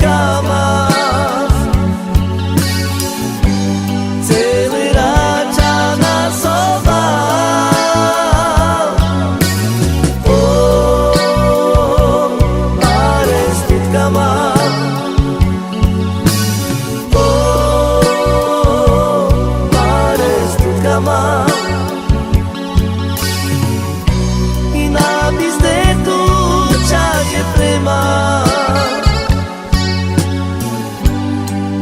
camas. Cały racza na sował. O, arestit kama. O, arestit kama. I napis de tu čaje prema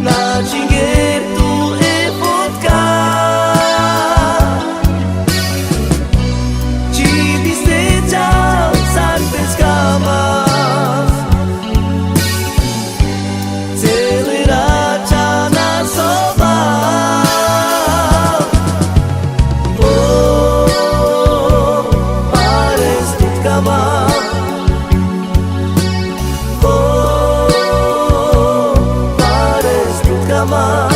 na dzingier tu e vodka. Ci se čal santes kamas. Cały racza na sował. O, arestit kama. O, arestit kama.